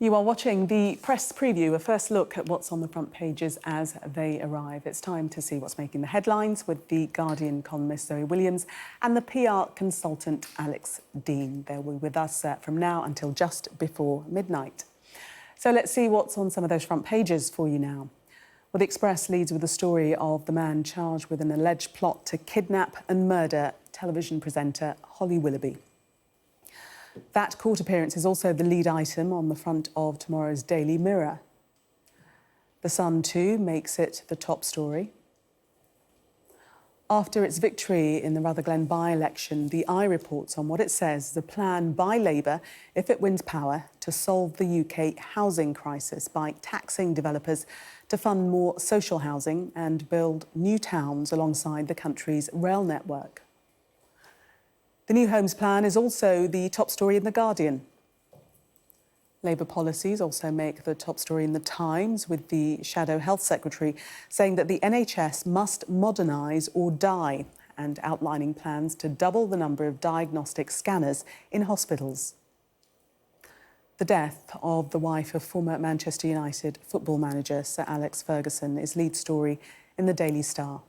You are watching the press preview, a first look at what's on the front pages as they arrive. It's time to see what's making the headlines with the Guardian columnist Zoe Williams and the PR consultant Alex Deane. They'll be with us from now until just before midnight. So let's see what's on some of those front pages for you now. Well, the Express leads with the story of the man charged with an alleged plot to kidnap and murder television presenter Holly Willoughby. That court appearance is also the lead item on the front of tomorrow's Daily Mirror. The Sun, too, makes it the top story. After its victory in the Rutherglen by-election, the Eye reports on what it says is a plan by Labour, if it wins power, to solve the UK housing crisis by taxing developers to fund more social housing and build new towns alongside the country's rail network. The new homes plan is also the top story in The Guardian. Labour policies also make the top story in The Times, with the Shadow Health Secretary saying that the NHS must modernise or die and outlining plans to double the number of diagnostic scanners in hospitals. The death of the wife of former Manchester United football manager Sir Alex Ferguson is lead story in the Daily Star.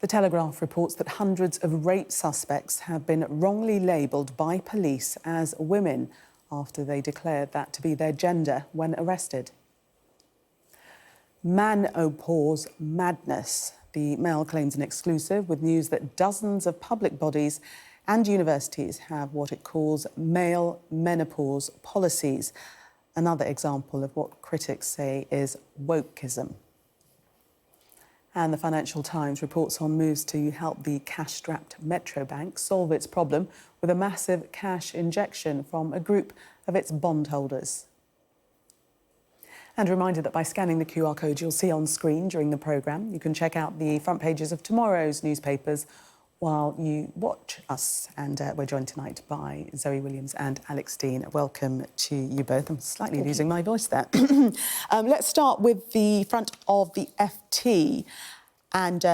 The Telegraph reports that hundreds of rape suspects have been wrongly labelled by police as women after they declared that to be their gender when arrested. Menopause madness. The Mail claims an exclusive with news that dozens of public bodies and universities have what it calls male menopause policies. Another example of what critics say is wokeism. And the Financial Times reports on moves to help the cash-strapped Metro Bank solve its problem with a massive cash injection from a group of its bondholders. And a reminder that by scanning the QR code you'll see on screen during the programme, you can check out the front pages of tomorrow's newspapers while you watch us. And we're joined tonight by Zoe Williams and Alex Deane. Welcome to you both. I'm slightly losing my voice there. Let's start with the front of the FT and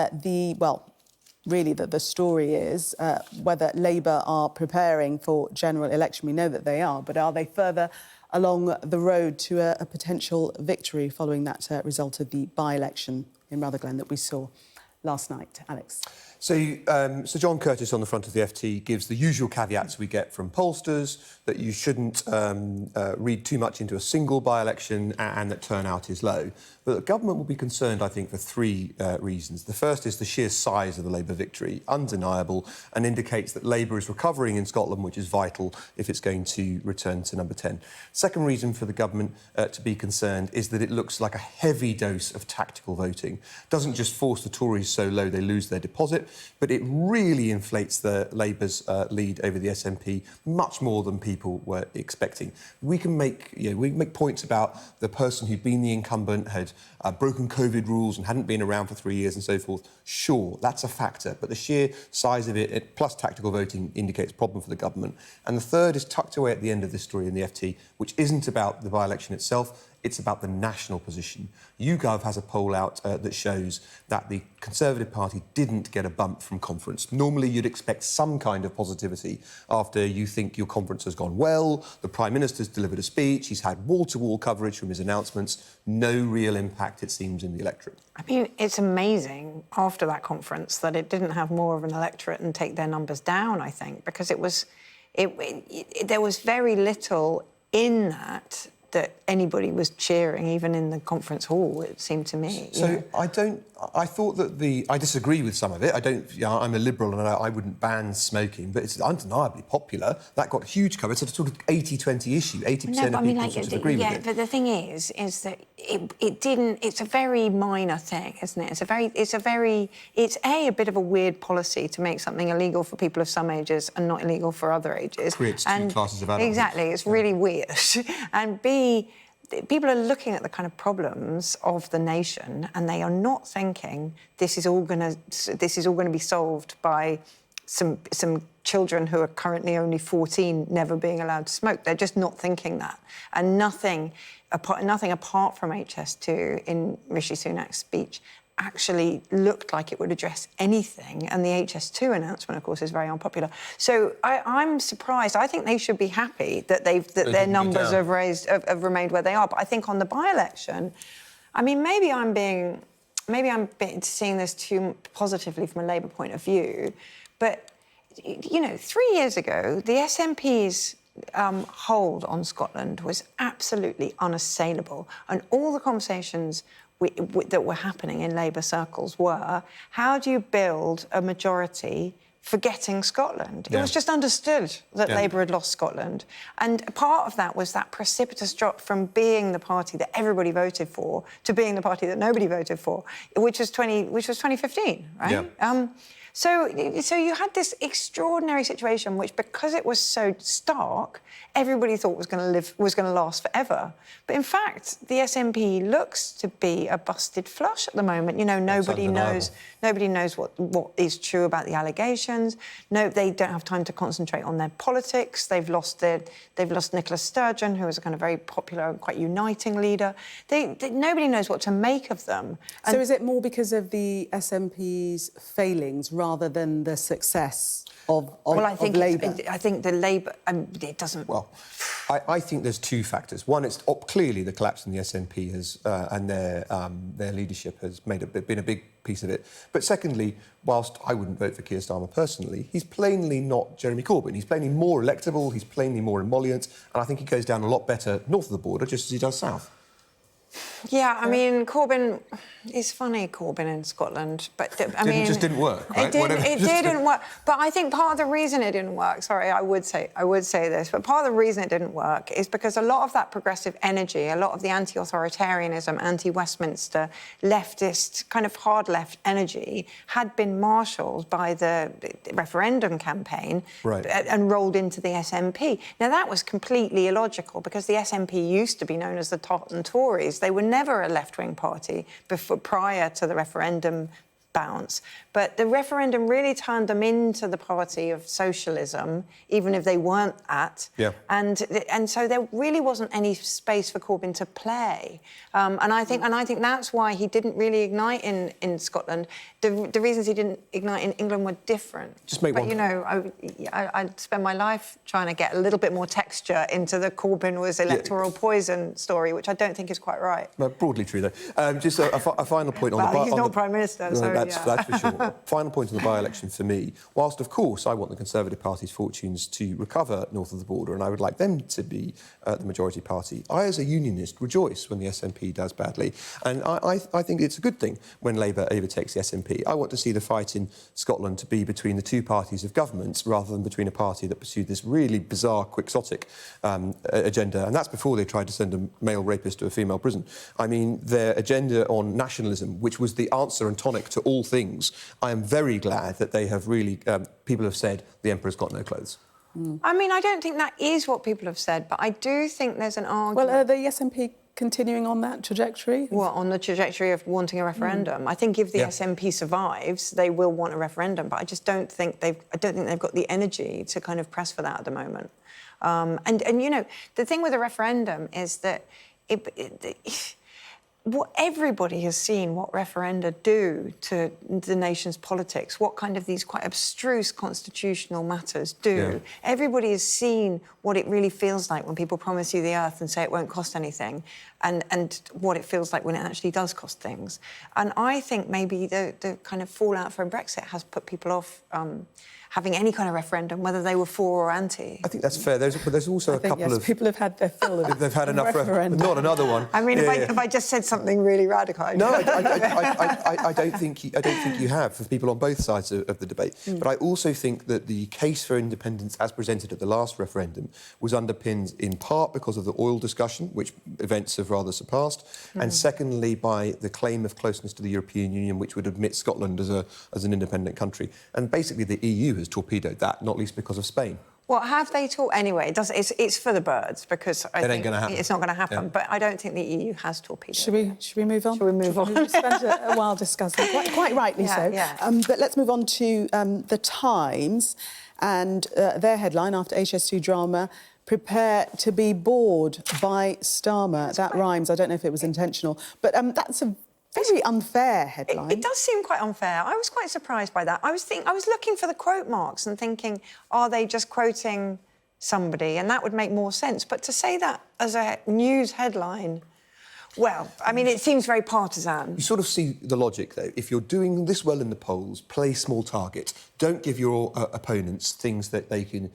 really the story is whether Labour are preparing for general election. We know that they are, but are they further along the road to a potential victory following that result of the by-election in Rutherglen that we saw last night? Alex. So John Curtis on the front of the FT gives the usual caveats we get from pollsters, that you shouldn't read too much into a single by-election and that turnout is low. But the government will be concerned, I think, for three reasons. The first is the sheer size of the Labour victory, undeniable, and indicates that Labour is recovering in Scotland, which is vital if it's going to return to number 10. Second reason for the government to be concerned is that it looks like a heavy dose of tactical voting. Doesn't just force the Tories so low they lose their deposit, but it really inflates the Labour's lead over the SNP much more than people were expecting. We can make points about the person who'd been the incumbent, had broken COVID rules and hadn't been around for 3 years and so forth. Sure, that's a factor, but the sheer size of it, plus tactical voting, indicates a problem for the government. And the third is tucked away at the end of this story in the FT, which isn't about the by-election itself. It's about the national position. YouGov has a poll out that shows that the Conservative Party didn't get a bump from conference. Normally, you'd expect some kind of positivity after you think your conference has gone well, the Prime Minister's delivered a speech, he's had wall-to-wall coverage from his announcements. No real impact, it seems, in the electorate. I mean, it's amazing after that conference that it didn't have more of an electorate and take their numbers down, I think, because there was very little in that anybody was cheering, even in the conference hall, it seemed to me. So I thought that I disagree with some of it. I'm a Liberal and I wouldn't ban smoking, but it's undeniably popular. That got huge coverage. It's a sort of 80-20 issue. 80% of people sort of agree with it. Yeah, but the thing is that it didn't. It's a very minor thing, isn't it? It's a bit of a weird policy to make something illegal for people of some ages and not illegal for other ages. Creates two classes of adults. Exactly. It's really weird. And B, people are looking at the kind of problems of the nation and they are not thinking this is all going to be solved by some children who are currently only 14 never being allowed to smoke. They're just not thinking that. And nothing apart from HS2 in Rishi Sunak's speech actually looked like it would address anything. And the HS2 announcement, of course, is very unpopular. So I'm surprised. I think they should be happy that their numbers have remained where they are. But I think on the by-election, I mean, maybe I'm seeing this too positively from a Labour point of view. But, you know, 3 years ago, the SNP's hold on Scotland was absolutely unassailable. And all the conversations that were happening in Labour circles were, how do you build a majority forgetting Scotland? It was just understood that Labour had lost Scotland. And part of that was that precipitous drop from being the party that everybody voted for to being the party that nobody voted for, which was 2015, right? Yeah. So you had this extraordinary situation, which, because it was so stark, everybody thought was going to last forever. But in fact, the SNP looks to be a busted flush at the moment. You know, nobody knows what is true about the allegations. No, they don't have time to concentrate on their politics. They've lost Nicola Sturgeon, who was a kind of very popular and quite uniting leader. Nobody knows what to make of them. And so is it more because of the SNP's failings rather than the success of Labour? I think the Labour... it doesn't... Well, I think there's two factors. One, it's clearly the collapse in the SNP has, and their leadership has been a big piece of it. But secondly, whilst I wouldn't vote for Keir Starmer personally, he's plainly not Jeremy Corbyn. He's plainly more electable, he's plainly more emollient, and I think he goes down a lot better north of the border, just as he does south. Yeah, I mean, Corbyn... It's funny, Corbyn in Scotland, but It just didn't work, right? It didn't work. But I think part of the reason it didn't work, sorry, I would say this, but part of the reason it didn't work is because a lot of that progressive energy, a lot of the anti-authoritarianism, anti-Westminster, leftist, kind of hard-left energy had been marshalled by the referendum campaign and rolled into the SNP. Now, that was completely illogical because the SNP used to be known as the Totten Tories. They were never a left-wing party prior to the referendum bounce. But the referendum really turned them into the party of socialism, even if they weren't at. Yeah. And so there really wasn't any space for Corbyn to play. And I think that's why he didn't really ignite in Scotland. The reasons he didn't ignite in England were different. Just make one. You know, I spend my life trying to get a little bit more texture into the Corbyn was electoral poison story, which I don't think is quite right. Well, broadly true, though. Just a final point on he's not Prime Minister, so that's for sure. Final point on the by-election for me. Whilst, of course, I want the Conservative Party's fortunes to recover north of the border, and I would like them to be the majority party, I, as a unionist, rejoice when the SNP does badly. And I think it's a good thing when Labour overtakes the SNP. I want to see the fight in Scotland to be between the two parties of governments rather than between a party that pursued this really bizarre, quixotic agenda. And that's before they tried to send a male rapist to a female prison. I mean, their agenda on nationalism, which was the answer and tonic to all things, I am very glad that they have really... people have said the emperor's got no clothes. I mean, I don't think that is what people have said, but I do think there's an argument... Well, are the SNP continuing on that trajectory? Well, on the trajectory of wanting a referendum. I think if the SNP survives, they will want a referendum, but I just don't think they've got the energy to kind of press for that at the moment. And you know, the thing with a referendum is that what everybody has seen what referenda do to the nation's politics, what kind of these quite abstruse constitutional matters do. Yeah. Everybody has seen what it really feels like when people promise you the earth and say it won't cost anything, and what it feels like when it actually does cost things. And I think maybe the kind of fallout from Brexit has put people off having any kind of referendum, whether they were for or anti. I think that's fair. There's also a couple of... people have had their fill of they've had enough referendum. Not another one. I mean, if I just said something really radical... No, I don't think you have, for people on both sides of the debate. But I also think that the case for independence as presented at the last referendum was underpinned in part because of the oil discussion, which events have rather surpassed, and secondly by the claim of closeness to the European Union, which would admit Scotland as an independent country. And basically the EU has torpedoed that, not least because of Spain. Well, have they anyway? It's for the birds because I think ain't going to happen. It's not going to happen. Yeah. But I don't think the EU has torpedoed. Should we move on? Should we move on? We spent a while discussing, quite rightly so. Yeah. But let's move on to the Times and their headline after HS2 drama. Prepare to be bored by Starmer. That rhymes. I don't know if it was intentional, but that's a very unfair headline. It does seem quite unfair. I was quite surprised by that. I was looking for the quote marks and thinking, are they just quoting somebody? And that would make more sense. But to say that as a news headline, well, I mean, it seems very partisan. You sort of see the logic, though. If you're doing this well in the polls, play small target. Don't give your opponents things that they can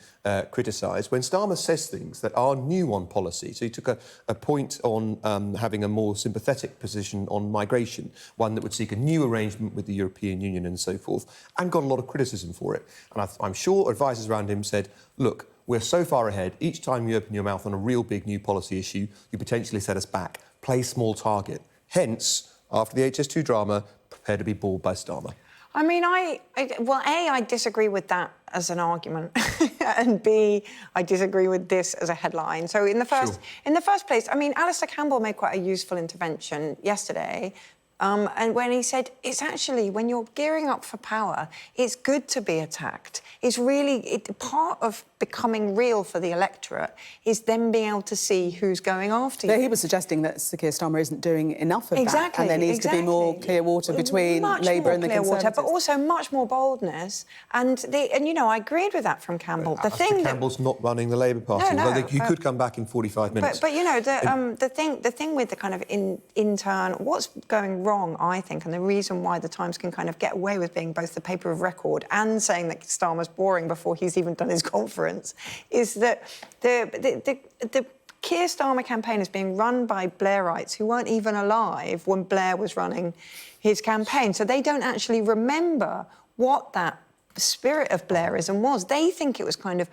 criticise. When Starmer says things that are new on policy, so he took a point on having a more sympathetic position on migration, one that would seek a new arrangement with the European Union and so forth, and got a lot of criticism for it. And I'm sure advisors around him said, look, we're so far ahead. Each time you open your mouth on a real big new policy issue, you potentially set us back. Play small target. Hence, after the HS2 drama, prepare to be bored by Starmer. I mean, I disagree with that as an argument, and B, I disagree with this as a headline. So in the first place, I mean, Alistair Campbell made quite a useful intervention yesterday. And when he said, it's actually, when you're gearing up for power, it's good to be attacked. It's really, part of becoming real for the electorate is them being able to see who's going after you. He was suggesting that Sir Keir Starmer isn't doing enough of that, and there needs to be more clear water between Labour and the Conservatives. But also much more boldness. And you know, I agreed with that from Campbell. Campbell's not running the Labour Party. No, he could come back in 45 minutes. But you know, the thing with the kind of intern, what's going wrong, I think, and the reason why the Times can kind of get away with being both the paper of record and saying that Starmer's boring before he's even done his conference, is that the Keir Starmer campaign is being run by Blairites who weren't even alive when Blair was running his campaign. So they don't actually remember what that spirit of Blairism was. They think it was kind of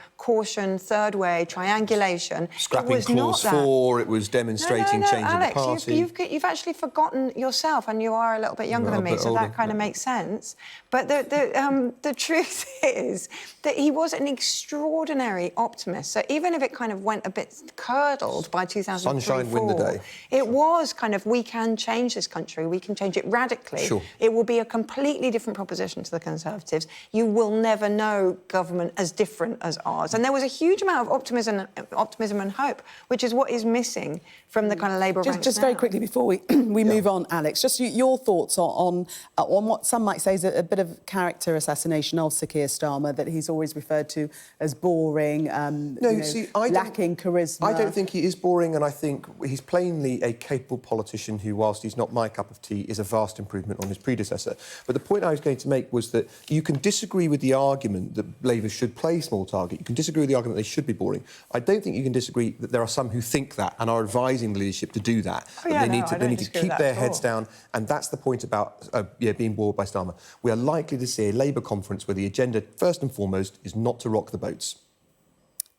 third way, triangulation. Scrapping Clause 4, it was demonstrating change in the party. You've actually forgotten yourself, and you are a little bit younger than me, so that kind of makes sense. But the truth is that he was an extraordinary optimist. So even if it kind of went a bit curdled by 2003, sunshine, win the day. It was kind of, we can change this country, we can change it radically. Sure. It will be a completely different proposition to the Conservatives. You will never know government as different as ours. And there was a huge amount of optimism and hope, which is what is missing from the kind of Labour ranks Just now. very quickly before we move on, Alex, just your thoughts on what some might say is a bit of character assassination of Sir Keir Starmer, that he's always referred to as boring, lacking charisma. I don't think he is boring, and I think he's plainly a capable politician who, whilst he's not my cup of tea, is a vast improvement on his predecessor. But the point I was going to make was that you can disagree with the argument that Labour should play small target. You can disagree with the argument they should be boring. I don't think you can disagree that there are some who think that and are advising the leadership to do that. They need to keep their heads down, and that's the point about being bored by Starmer. We are likely to see a Labour conference where the agenda, first and foremost, is not to rock the boats.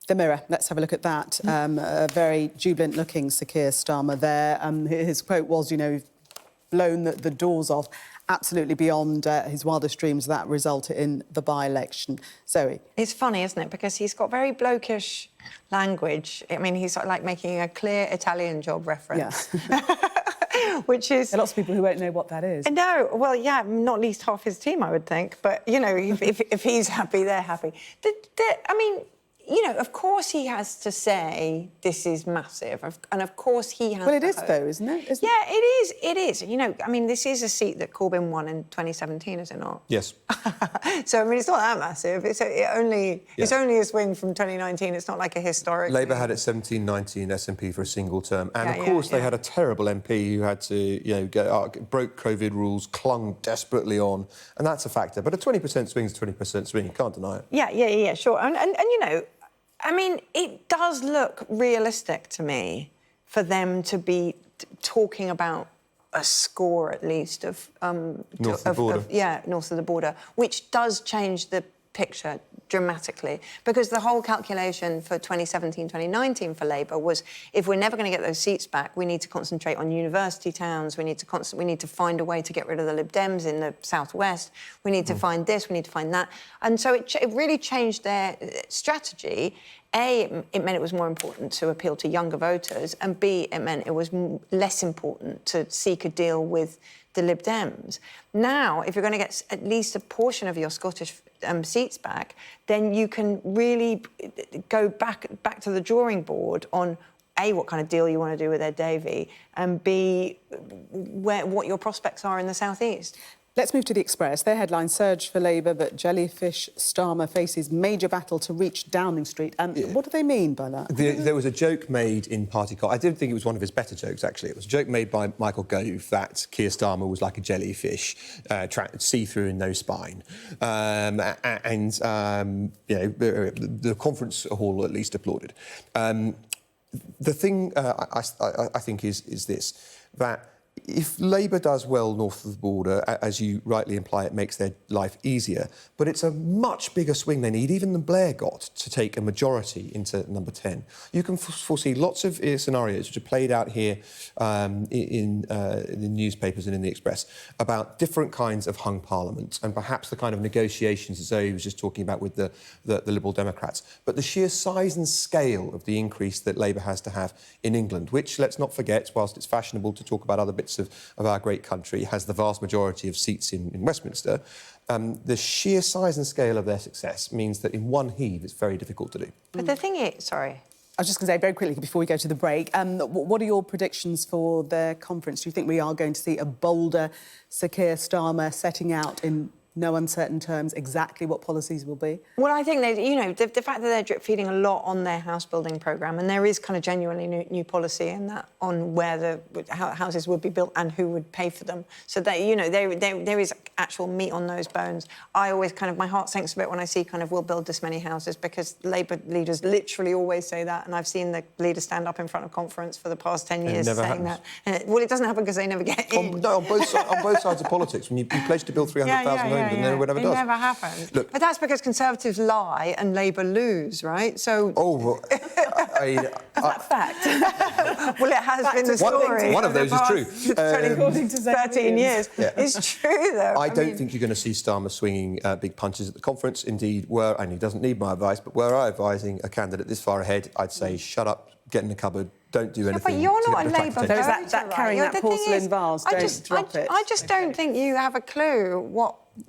The Mirror, let's have a look at that. A very jubilant-looking Sir Keir Starmer there. His quote was, blown the doors off, absolutely beyond his wildest dreams. That resulted in the by-election. Zoe? It's funny, isn't it? Because he's got very blokish language. I mean, he's sort of like making a clear Italian job reference. Yeah. Which is... There are lots of people who won't know what that is. No, well, yeah, not least half his team, I would think. But, if he's happy, they're happy. I mean... of course he has to say this is massive, and of course he has. Well, it is though, isn't it? Yeah, it is. It is. I mean, this is a seat that Corbyn won in 2017, is it not? Yes. So I mean, it's not that massive. It's only a swing from 2019. It's not like a historic. Labour had it 17-19 SNP for a single term, and of course they had a terrible MP who had to, broke COVID rules, clung desperately on, and that's a factor. But a 20% swing is a 20% swing. You can't deny it. Yeah, sure. And I mean, it does look realistic to me for them to be talking about a score, at least, of... north of the border. North of the border, which does change the picture dramatically, because the whole calculation for 2017-2019 for Labour was, if we're never going to get those seats back, we need to concentrate on university towns, we need to find a way to get rid of the Lib Dems in the southwest, we need to find this, we need to find that. And so it really changed their strategy. A, it meant it was more important to appeal to younger voters, and B, it meant it was less important to seek a deal with the Lib Dems. Now, if you're going to get at least a portion of your Scottish seats back, then you can really go back to the drawing board on A, what kind of deal you want to do with Ed Davey, and B, what your prospects are in the South East. Let's move to the Express. Their headline, Surge for Labour, but jellyfish Starmer faces major battle to reach Downing Street. What do they mean by that? There was a joke made in Party I didn't think it was one of his better jokes, actually. It was a joke made by Michael Gove that Keir Starmer was like a jellyfish, see-through and no spine. The conference hall at least applauded. The thing I think is this, that if Labour does well north of the border, as you rightly imply, it makes their life easier, but it's a much bigger swing they need, even than Blair got, to take a majority into number 10. You can foresee lots of scenarios which are played out here in the newspapers and in the Express about different kinds of hung parliament and perhaps the kind of negotiations that Zoe was just talking about with the Liberal Democrats. But the sheer size and scale of the increase that Labour has to have in England, which, let's not forget, whilst it's fashionable to talk about other bits of our great country, has the vast majority of seats in Westminster, the sheer size and scale of their success means that in one heave it's very difficult to do. But the thing is, sorry. I was just going to say very quickly before we go to the break, what are your predictions for their conference? Do you think we are going to see a bolder Sir Keir Starmer setting out in no uncertain terms exactly what policies will be? Well, I think the fact that they're drip-feeding a lot on their house-building programme, and there is kind of genuinely new policy in that on where how houses would be built and who would pay for them. So that, there is actual meat on those bones. I always my heart sinks a bit when I see we'll build this many houses, because Labour leaders literally always say that, and I've seen the leaders stand up in front of conference for the past 10 years saying that. And it doesn't happen because they never get in. On both sides of politics, when you pledge to build 300,000 homes, and then whatever it does. never happens. Look, but that's because Conservatives lie and Labour lose, right? So. Is that fact? Well, it has been the story. One of those is true. According to Zoe 13 years. Yeah. It's true, though. I don't think you're going to see Starmer swinging big punches at the conference. Indeed, and he doesn't need my advice, but were I advising a candidate this far ahead, I'd say shut up, get in the cupboard, don't do anything. But you're not a Labour voter, There is that carrying right? that porcelain vase, don't drop it. I just don't think you have a clue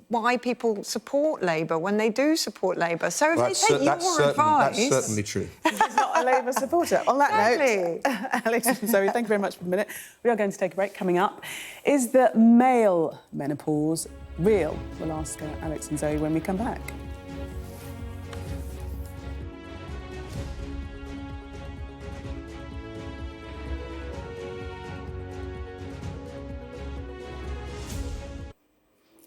why people support Labour when they do support Labour. So if they take your advice... That's certainly true. He's not a Labour supporter. On that Exactly. note, Alex and Zoe, thank you very much for a minute. We are going to take a break. Coming up, is the male menopause real? We'll ask Alex and Zoe when we come back.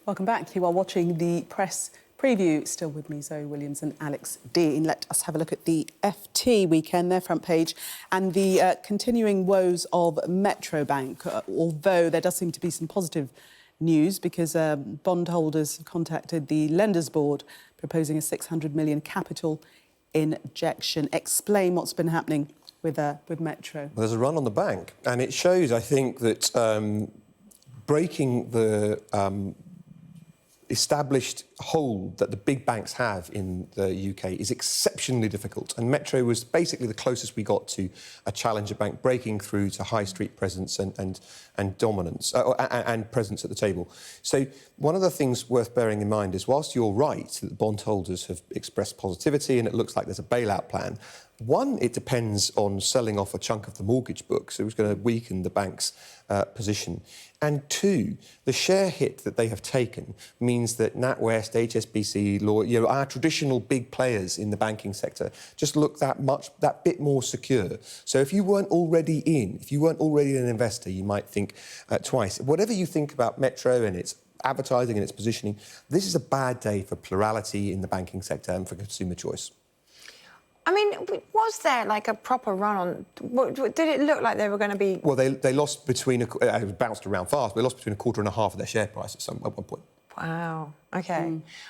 Welcome back. You are watching the press preview. Still with me, Zoe Williams and Alex Deane. Let us have a look at the FT weekend, their front page, and the continuing woes of Metro Bank, although there does seem to be some positive news because bondholders contacted the Lenders Board proposing a £600 million capital injection. Explain what's been happening with Metro. Well, there's a run on the bank, and it shows, I think, that breaking the established hold that the big banks have in the UK is exceptionally difficult, and Metro was basically the closest we got to a challenger bank breaking through to high street presence and dominance and presence at the table. So one of the things worth bearing in mind is, whilst you're right that the bondholders have expressed positivity and it looks like there's a bailout plan, one, it depends on selling off a chunk of the mortgage book, so it's going to weaken the bank's position. And two, the share hit that they have taken means that NatWest, HSBC, our traditional big players in the banking sector just look that bit more secure. So if you weren't already if you weren't already an investor, you might think twice. Whatever you think about Metro and its advertising and its positioning, this is a bad day for plurality in the banking sector and for consumer choice. I mean, was there a proper run on? Did it look like they were going to be? Well, they lost it bounced around fast. They lost between a quarter and a half of their share price at one point. Wow. OK.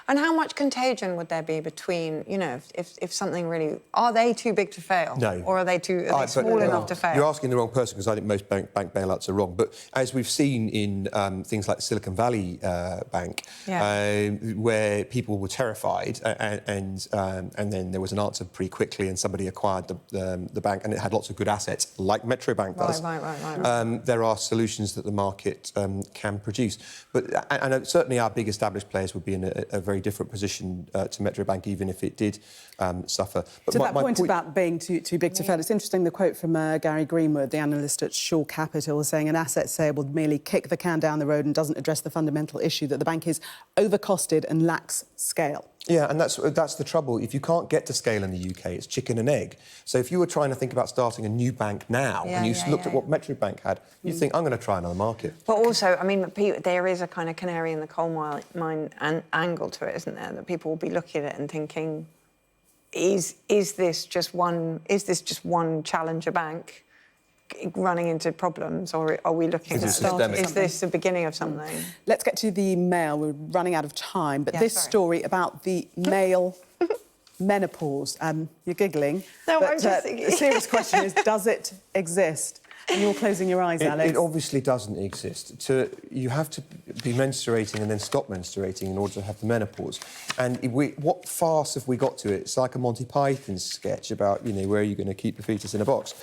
And how much contagion would there be between, if something really... Are they too big to fail? No. Or are they small enough to fail? You're asking the wrong person, because I think most bank bailouts are wrong. But as we've seen in things like Silicon Valley Bank, where people were terrified and then there was an answer pretty quickly and somebody acquired the bank and it had lots of good assets, like Metro Bank does. Right. There are solutions that the market can produce. But and certainly our big established players would be in a very different position to Metro Bank, even if it did suffer. But to that point about being too big to fail, it's interesting the quote from Gary Greenwood, the analyst at Shore Capital, saying an asset sale would merely kick the can down the road and doesn't address the fundamental issue that the bank is overcosted and lacks scale. Yeah, and that's the trouble. If you can't get to scale in the UK, it's chicken and egg. So if you were trying to think about starting a new bank now, and you looked at what Metro Bank had, you'd think, I'm going to try another market. But also, I mean, there is a kind of canary in the coal mine angle to it, isn't there? That people will be looking at it and thinking, is this just one challenger bank running into problems, or are we looking at is this the beginning of something? Let's get to the Mail. We're running out of time, but this story about the male menopause. You're giggling. No, but, I'm just thinking. The serious question is, does it exist? And you're closing your eyes, Alex. It obviously doesn't exist. You have to be menstruating and then stop menstruating in order to have the menopause. And what farce have we got to it? It's like a Monty Python sketch about, where are you going to keep the fetus in a box?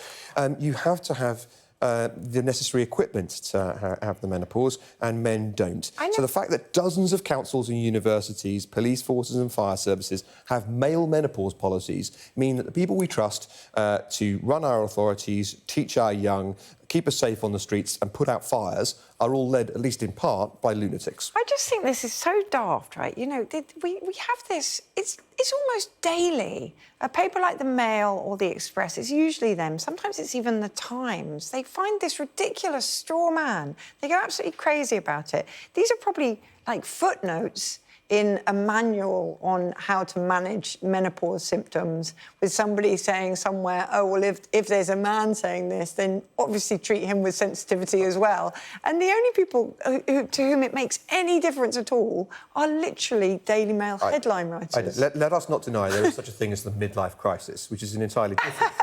You have to have the necessary equipment to have the menopause, and men don't. So the fact that dozens of councils and universities, police forces and fire services have male menopause policies mean that the people we trust to run our authorities, teach our young, keep us safe on the streets and put out fires are all led, at least in part, by lunatics. I just think this is so daft, right? We have this, it's almost daily. A paper like the Mail or the Express, it's usually them. Sometimes it's even the Times. They find this ridiculous straw man. They go absolutely crazy about it. These are probably like footnotes in a manual on how to manage menopause symptoms, with somebody saying somewhere, oh, well, if there's a man saying this, then obviously treat him with sensitivity as well. And the only people to whom it makes any difference at all are literally Daily Mail headline writers. Let us not deny there is such a thing as the midlife crisis, which is an entirely different...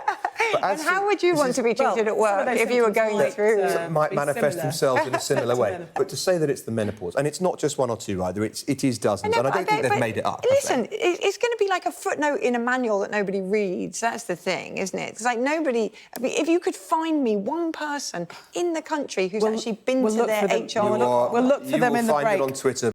And how would you want to be treated at work if you were going through... might manifest themselves in a similar way. But to say that it's the menopause, and it's not just one or two either, it is dozens, and I don't think they've made it up. Listen, it's going to be like a footnote in a manual that nobody reads. That's the thing, isn't it? It's like nobody... I mean, if you could find me one person in the country who's actually been to their HR... We'll look for them in the break. You will find it on Twitter.